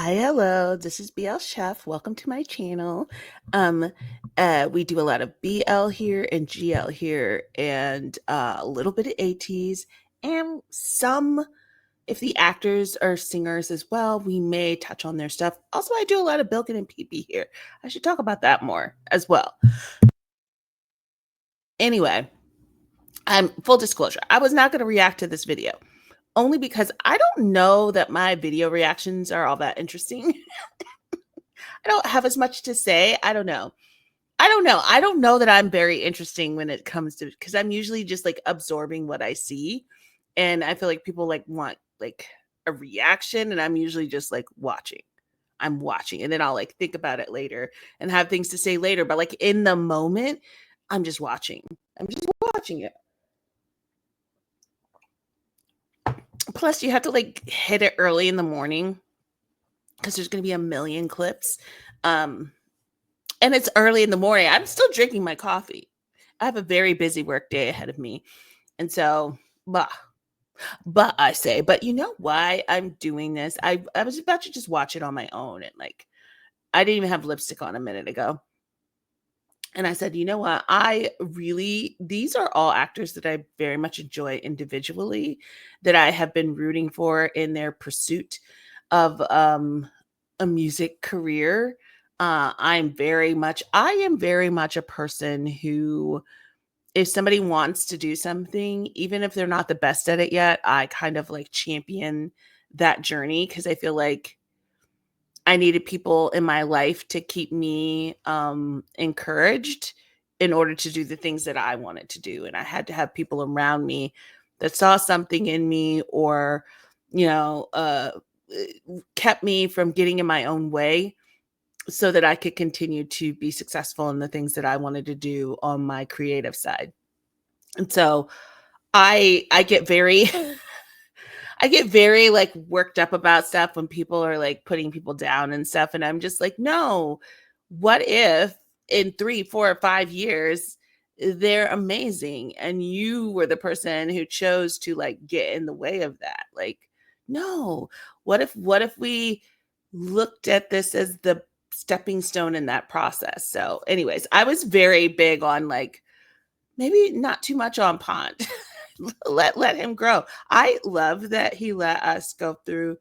Hi, hello. This is BLChef. Welcome to my channel. We do a lot of BL here and GL here, and a little bit of ATs, and some. If the actors are singers as well, we may touch on their stuff. Also, I do a lot of Bilkin and PP here. I should talk about that more as well. Anyway, I'm full disclosure. I was not going to react to this video only because I don't know that my video reactions are all that interesting. I don't have as much to say. I don't know. I don't know that I'm very interesting when it comes to because I'm usually just like absorbing what I see. And I feel like people like want like a reaction, and I'm usually just like watching. I'm watching, and then I'll like think about it later and have things to say later. But like in the moment, I'm just watching. I'm just watching it. Plus, you have to like hit it early in the morning because there's going to be a million clips. Um, and it's early in the morning. I'm still drinking my coffee. I have a very busy work day ahead of me. And so, bah, but I say, but you know why I'm doing this? I was about to just watch it on my own, and like I didn't even have lipstick on a minute ago. And I said, you know what? These are all actors that I very much enjoy individually, that I have been rooting for in their pursuit of a music career. I am very much a person who, if somebody wants to do something, even if they're not the best at it yet, I kind of like champion that journey because I feel like I needed people in my life to keep me encouraged in order to do the things that I wanted to do. And I had to have people around me that saw something in me, or, you know, kept me from getting in my own way so that I could continue to be successful in the things that I wanted to do on my creative side. And so I get very I get very like worked up about stuff when people are like putting people down and stuff. And I'm just like, no, what if in 3, 4, or 5 years they're amazing and you were the person who chose to like get in the way of that? Like, no. What if we looked at this as the stepping stone in that process? So, anyways, I was very big on like maybe not too much on Pond. Let him grow. I love that he let us go through.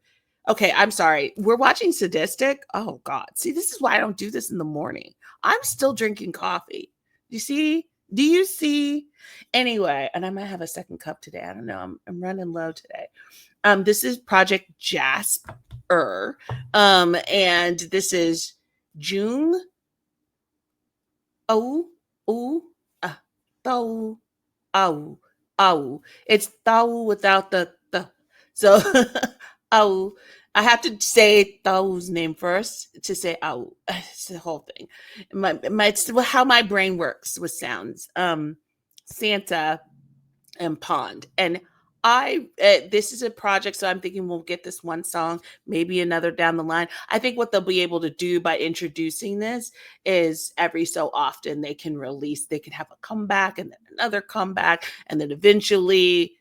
Okay, I'm sorry. We're watching Sadistic. Oh God. See, this is why I don't do this in the morning. I'm still drinking coffee. You see? Do you see? Anyway, and I might have a second cup today. I don't know. I'm running low today. This is Project Jasp.Er. And this is June. Oh, oh, oh, oh, oh. It's tau without the. So, oh, I have to say tau's name first to say oh. It's the whole thing. It's how my brain works with sounds. Santa and Pond. And this is a project, so I'm thinking we'll get this one song, maybe another down the line. I think what they'll be able to do by introducing this is every so often they can have a comeback and then another comeback, and then eventually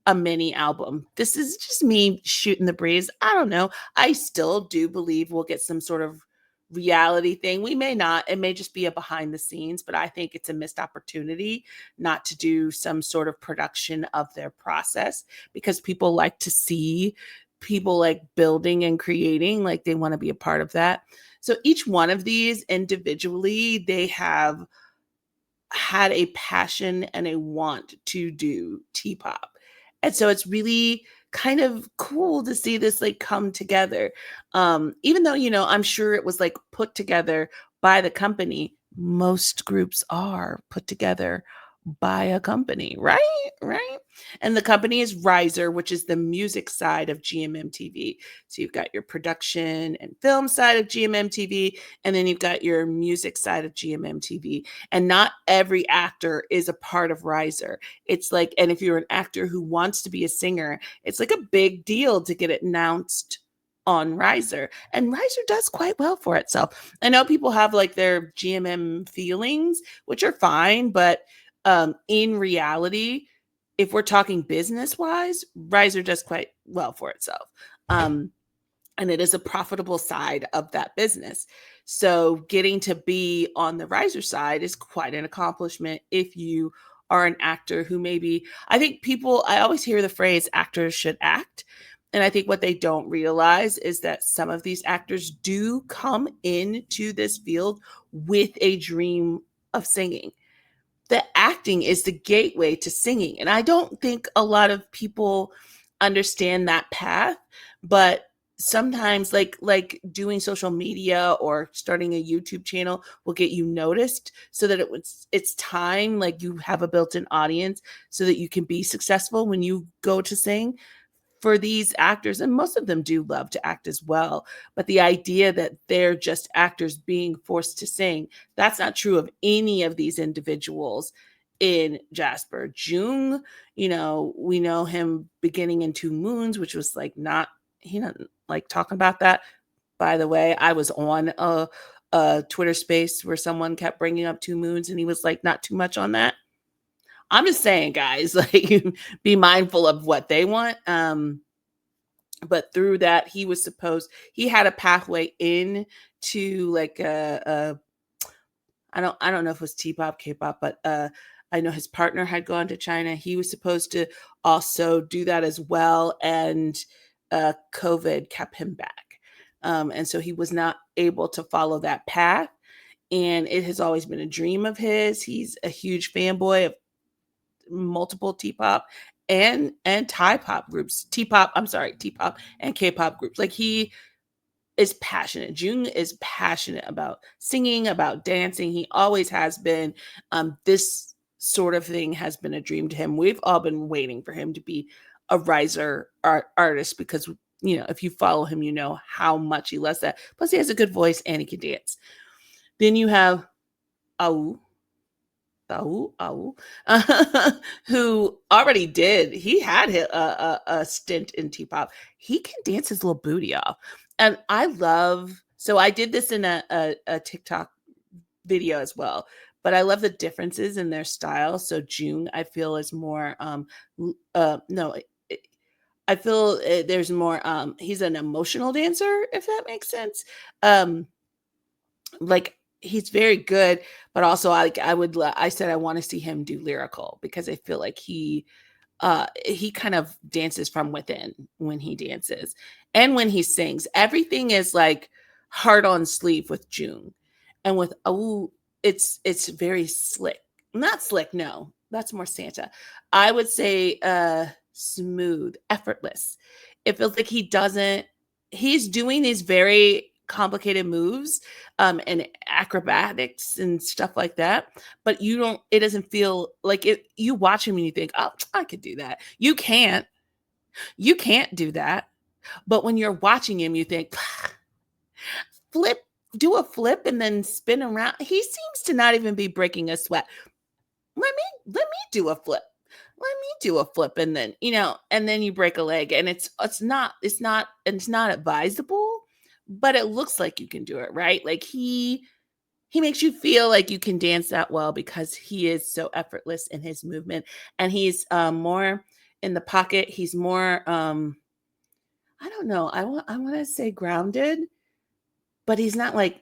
a mini album. This is just me shooting the breeze. I don't know. I still do believe we'll get some sort of reality thing. We may not. It may just be a behind the scenes, but I think it's a missed opportunity not to do some sort of production of their process, because people like to see people like building and creating, like they want to be a part of that. So each one of these individually, they have had a passion and a want to do T-pop. And so it's really kind of cool to see this like come together. Even though, I'm sure it was like put together by the company. Most groups are put together by a company, right? Right. And the company is Riser, which is the music side of GMMTV. So you've got your production and film side of GMMTV, and then you've got your music side of GMMTV. And not every actor is a part of Riser. It's like, and if you're an actor who wants to be a singer, it's like a big deal to get it announced on Riser. And Riser does quite well for itself. I know people have like their GMM feelings, which are fine, but in reality, if we're talking business wise, Riser does quite well for itself. Um, and it is a profitable side of that business. So getting to be on the riser side is quite an accomplishment if you are an actor who maybe, I think people, I always hear the phrase actors should act. And I think what they don't realize is that some of these actors do come into this field with a dream of singing. The acting is the gateway to singing. And I don't think a lot of people understand that path, but sometimes like doing social media or starting a YouTube channel will get you noticed so that it's time, like you have a built-in audience so that you can be successful when you go to sing. For these actors, and most of them do love to act as well, but the idea that they're just actors being forced to sing, that's not true of any of these individuals in Jasper. Jung, we know him beginning in Two Moons, which was like not, he doesn't like talking about that. By the way, I was on a Twitter space where someone kept bringing up Two Moons and he was like, not too much on that. I'm just saying, guys, like be mindful of what they want. But through that, he had a pathway in to like I don't know if it was T-pop, K-pop, but I know his partner had gone to China. He was supposed to also do that as well, and COVID kept him back, and so he was not able to follow that path. And it has always been a dream of his. He's a huge fanboy of multiple T-pop and Thai pop groups. T-pop and K-pop groups. Like he is passionate. Jung is passionate about singing, about dancing. He always has been. This sort of thing has been a dream to him. We've all been waiting for him to be a riser artist because if you follow him, you know how much he loves that. Plus, he has a good voice and he can dance. Then you have Au, who already did. He had a stint in T-pop. He can dance his little booty off, and I love. So I did this in a TikTok video as well, but I love the differences in their style. So June, I feel is more no. I feel there's more. He's an emotional dancer, if that makes sense. Like he's very good, but also I said I want to see him do lyrical because I feel like he kind of dances from within when he dances and when he sings. Everything is like heart on sleeve with June, and with it's very slick. Not slick, no, that's more Santa. I would say smooth, effortless. It feels like he's doing these very complicated moves and acrobatics and stuff like that, but it doesn't feel like it. You watch him and you think, oh, I could do that. You can't do that. But when you're watching him, you think, flip, do a flip and then spin around. He seems to not even be breaking a sweat. Let me do a flip. Let me do a flip, and then and then you break a leg, and it's not advisable, but it looks like you can do it, right? Like he makes you feel like you can dance that well because he is so effortless in his movement, and he's more in the pocket. He's more I don't know. I want to say grounded, but he's not like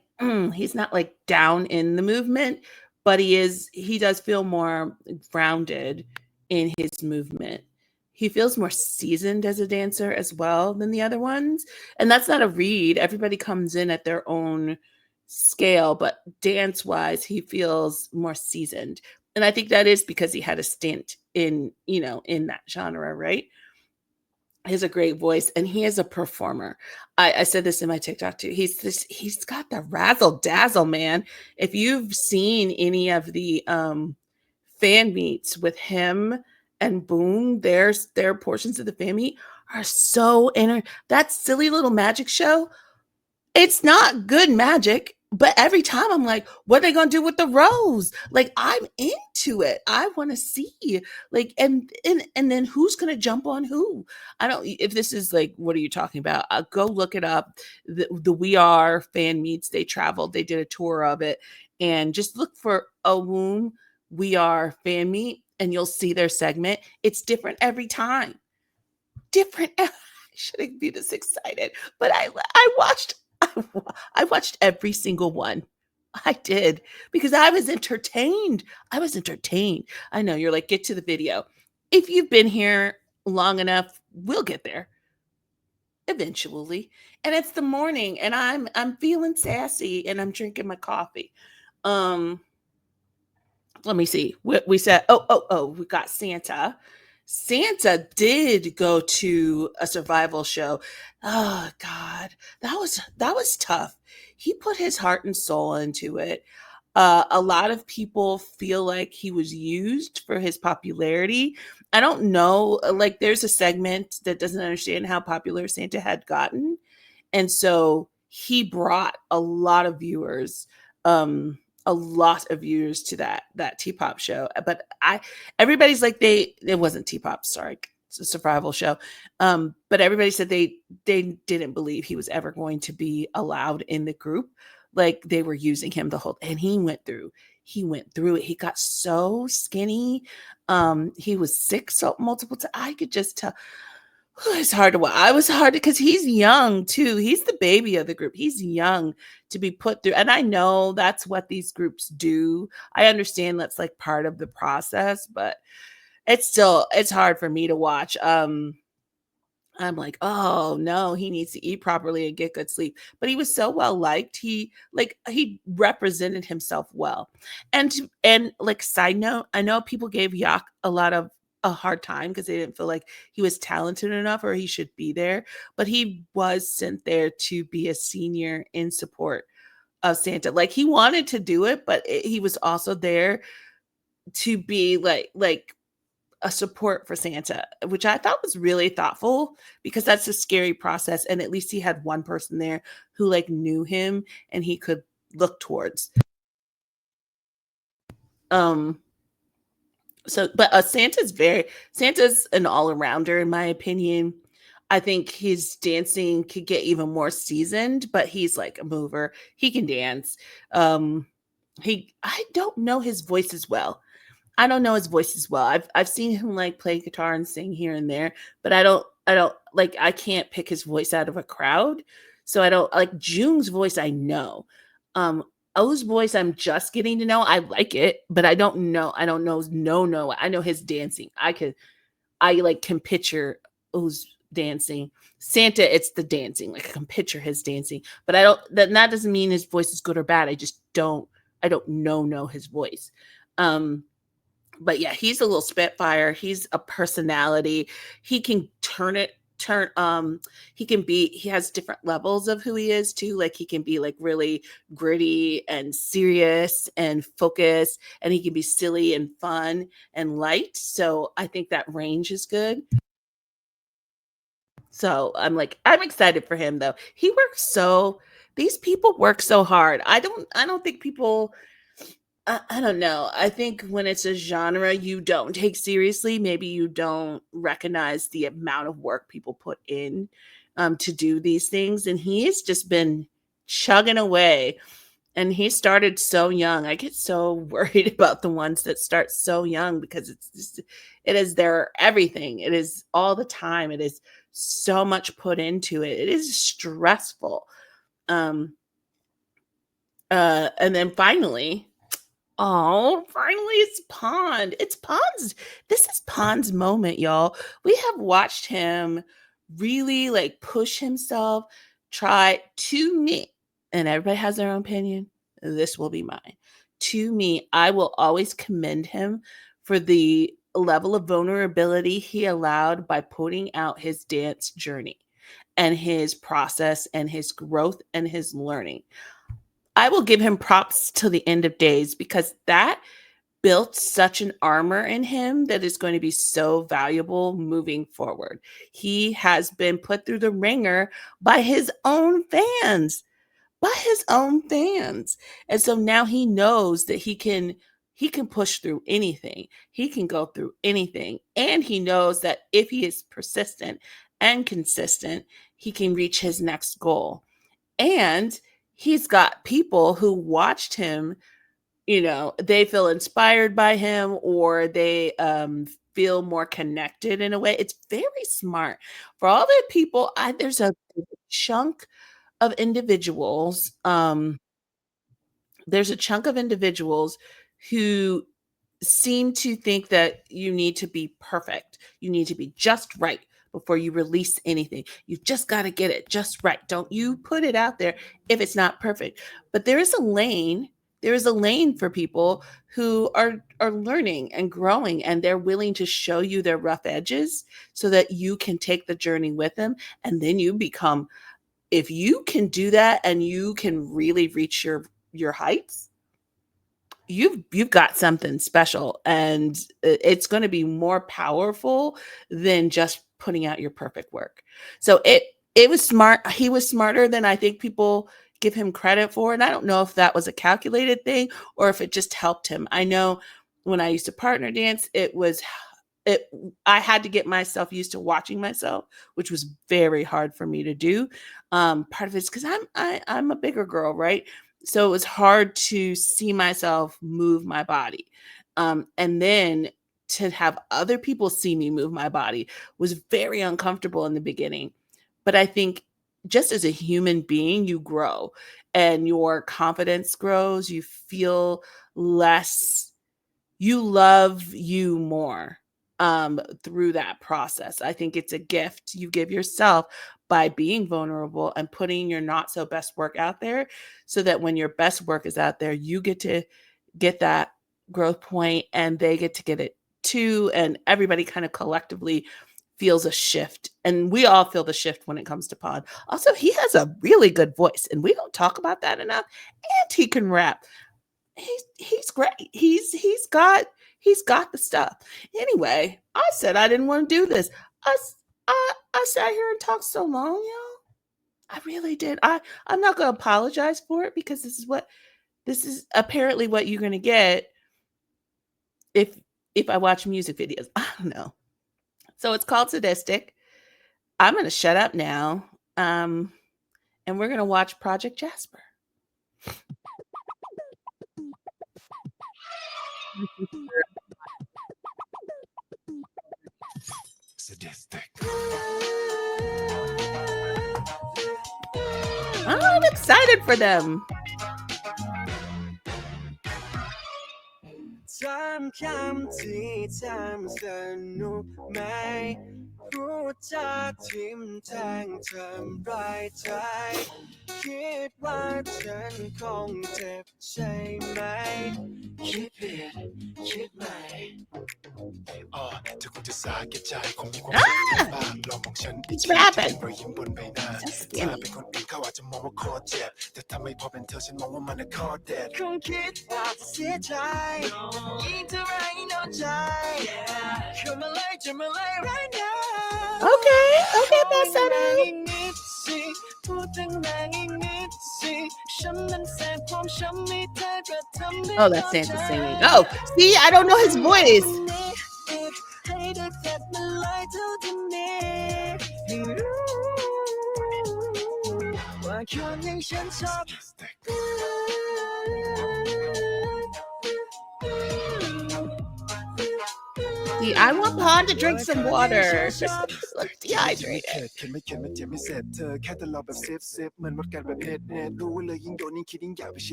down in the movement, but he does feel more grounded in his movement. He feels more seasoned as a dancer as well than the other ones. And that's not a read. Everybody comes in at their own scale, but dance wise, he feels more seasoned. And I think that is because he had a stint in that genre, right? He has a great voice and he is a performer. I said this in my TikTok too. He's got the razzle dazzle, man. If you've seen any of the fan meets with him and Boom, their portions of the fan meet are so that silly little magic show. It's not good magic, but every time I'm like, what are they gonna do with the rose? Like I'm into it. I want to see like and then who's gonna jump on who? I don't. If this is like, what are you talking about? Go look it up. The We Are fan meets. They traveled. They did a tour of it, and just look for a Womb We Are fan meet, and you'll see their segment. It's different every time. Different. shouldn't be this excited, but I watched every single one. I did because I was entertained. I was entertained. I know you're like, get to the video. If you've been here long enough, we'll get there eventually. And it's the morning and I'm feeling sassy and I'm drinking my coffee. Um let me see what we said. We got Santa. Santa did go to a survival show. Oh God, that was tough. He put his heart and soul into it. A lot of people feel like he was used for his popularity. I don't know. Like, there's a segment that doesn't understand how popular Santa had gotten, and so he brought a lot of viewers to that T-pop show. But everybody's like, it wasn't T-pop, sorry, it's a survival show. But everybody said they didn't believe he was ever going to be allowed in the group. Like, they were using him the whole, and he went through it. He got so skinny. He was sick so multiple times. I could just tell. It's hard to watch. I was hard because he's young too. He's the baby of the group. He's young to be put through. And I know that's what these groups do. I understand that's like part of the process, but it's hard for me to watch. I'm like, oh no, he needs to eat properly and get good sleep. But he was so well liked. He represented himself well. And like, side note, I know people gave Yak a hard time because they didn't feel like he was talented enough or he should be there. But he was sent there to be a senior in support of Santa. Like, he wanted to do it, but he was also there to be like a support for Santa, which I thought was really thoughtful because that's a scary process. And at least he had one person there who like knew him and he could look towards. Um, but Santa's an all-arounder in my opinion. I think his dancing could get even more seasoned, but he's like a mover. He can dance. I don't know his voice as well. I don't know his voice as well. I've seen him like play guitar and sing here and there, but I don't like, I can't pick his voice out of a crowd. So I don't like June's voice. I know. Um O's voice I'm just getting to know. I like it, but I don't know. I don't know. No. I know his dancing. I like can picture O's dancing. Santa, it's the dancing. Like, I can picture his dancing, but I don't. That doesn't mean his voice is good or bad. I just don't. I don't know his voice. Um, but yeah, he's a little spitfire. He's a personality. He can he has different levels of who he is too. Like, he can be like really gritty and serious and focused, and he can be silly and fun and light. So I think that range is good. So I'm excited for him though. These people work so hard. I don't think people, I don't know. I think when it's a genre you don't take seriously, maybe you don't recognize the amount of work people put in to do these things. And he's just been chugging away. And he started so young. I get so worried about the ones that start so young because it is their everything. It is all the time. It is so much put into it. It is stressful. Um, and then finally, it's Pond. It's Pond's. This is Pond's moment, y'all. We have watched him really like push himself, try to me, and everybody has their own opinion. This will be mine. To me, I will always commend him for the level of vulnerability he allowed by putting out his dance journey and his process and his growth and his learning. I will give him props till the end of days because that built such an armor in him that is going to be so valuable moving forward. He has been put through the ringer by his own fans, And so now he knows that he can push through anything. He can go through anything. And he knows that if he is persistent and consistent, he can reach his next goal. And he's got people who watched him, they feel inspired by him, or they feel more connected in a way. It's very smart. For all the people, there's a chunk of individuals, there's a chunk of individuals who seem to think that you need to be perfect. You need to be just right before you release anything. You just got to get it just right. Don't you put it out there if it's not perfect. But there is a lane. There is a lane for people who are learning and growing, and they're willing to show you their rough edges so that you can take the journey with them. And then you become, if you can do that and you can really reach your heights, you've got something special, and it's going to be more powerful than just putting out your perfect work. So it was smart. He was smarter than I think people give him credit for, and I don't know if that was a calculated thing or if it just helped him. I know when I used to partner dance, I had to get myself used to watching myself, which was very hard for me to do. Part of it's because I'm a bigger girl, right? So it was hard to see myself move my body. And then to have other people see me move my body was very uncomfortable in the beginning. But I think just as a human being, you grow and your confidence grows. You feel less, you love you more through that process. I think it's a gift you give yourself by being vulnerable and putting your not so best work out there, so that when your best work is out there, you get to get that growth point and they get to get it too. And everybody kind of collectively feels a shift. And we all feel the shift when it comes to Pod. Also, he has a really good voice, and we don't talk about that enough. And he can rap. He's great. He's got the stuff. Anyway, I said I didn't want to do this. I sat here and talked so long, y'all. I really did. I'm not going to apologize for it, because this is apparently what you're going to get if I watch music videos. I don't know. So it's called Sadistic. I'm going to shut up now. And we're going to watch Project Jasp.Er. Sadistic. I'm excited for them. ถามคำที่ทำสนุกไหมพูดจาทิมแทงทำร้ายใจคิดว่าฉันคงเจ็บใช่ไหมคิดผิดคิดใหม่ถ้าคุณจะสาแก่ใจคงมีความสุขที่บ้างลองมองฉันอีกทีรอยยิ้มบนใบหน้าถ้าเป็นคนอื่นเขาอาจจะมองว่าโคตรเจ็บแต่ถ้าไม่พอเป็นเธอฉันมองว่ามันโคตรเด็ดคงคิดว่าจะเสียใจยิ่งเท่าไรนอกใจเข้ามาเลยจะมาเลย right now Okay, that's it. พูดแรงอีกนิดสิฉันนั้นแสบความช้ำให้เธอกระทำให้ Oh, that's Santa singing. Oh, see, I don't know his voice. ให้เธอเจ็บมันเลยเท่าที่นี้ให้รู้ว่าคนอย่างฉันชอบ See, I want Pod to drink some water. Let's dehydrate it.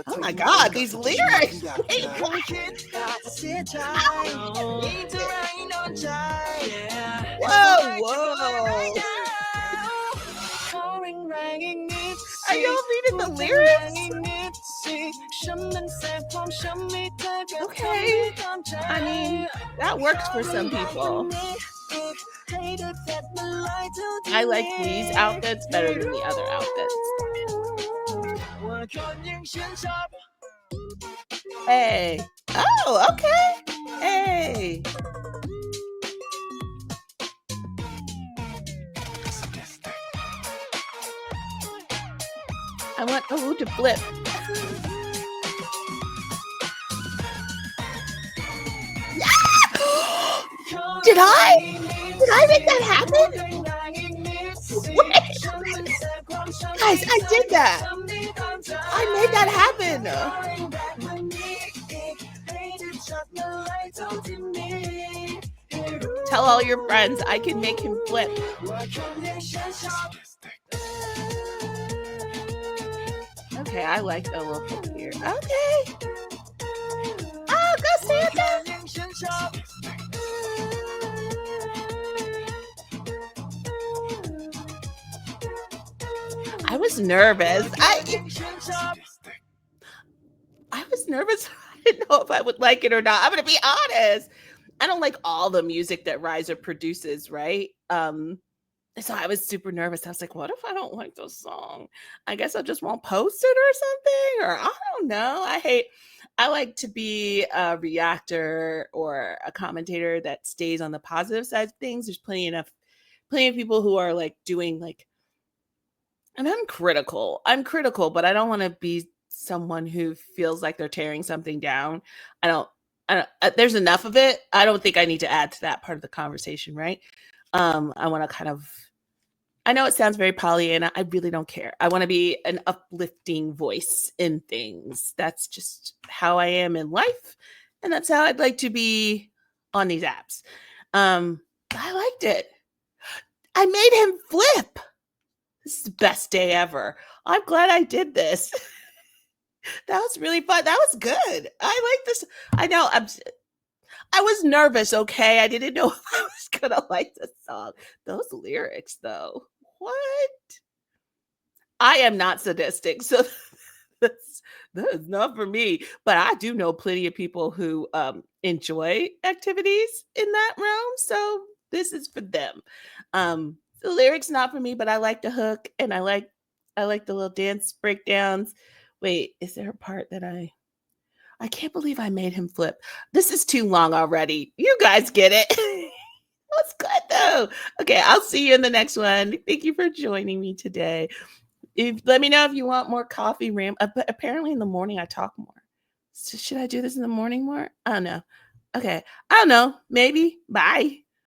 Oh my God, these lyrics! Whoa! Are y'all reading the lyrics? Okay. I mean, that works for some people. I like these outfits better than the other outfits. Hey. Oh, okay. Hey. I want to flip. Did I make that happen? Wait. Guys, I did that. I made that happen. Tell all your friends I can make him flip. Okay, I like the little hook here. Okay. Oh, go Santa. I was nervous. I was nervous. I didn't know if I would like it or not. I'm going to be honest. I don't like all the music that Riser produces, right? So I was super nervous. I was like, what if I don't like this song? I guess I just won't post it or something, or I don't know. I like to be a reactor or a commentator that stays on the positive side of things. There's plenty of people who are like doing like, and I'm critical, but I don't want to be someone who feels like they're tearing something down. I don't, there's enough of it. I don't think I need to add to that part of the conversation, right? I want to kind of, I know it sounds very Pollyanna. I really don't care. I want to be an uplifting voice in things. That's just how I am in life. And that's how I'd like to be on these apps. I liked it. I made him flip. This is the best day ever. I'm glad I did this. That was really fun. That was good. I like this. I know I was nervous, okay? I didn't know if I was going to like the song. Those lyrics, though. What? I am not sadistic, so that is not for me. But I do know plenty of people who enjoy activities in that realm, so this is for them. The lyrics not for me, but I like the hook, and I like the little dance breakdowns. Wait, is there a part that I can't believe I made him flip. This is too long already. You guys get it. That's good though. Okay, I'll see you in the next one. Thank you for joining me today. Let me know if you want more coffee ram. But apparently in the morning I talk more. So should I do this in the morning more? I don't know. Okay. I don't know. Maybe. Bye.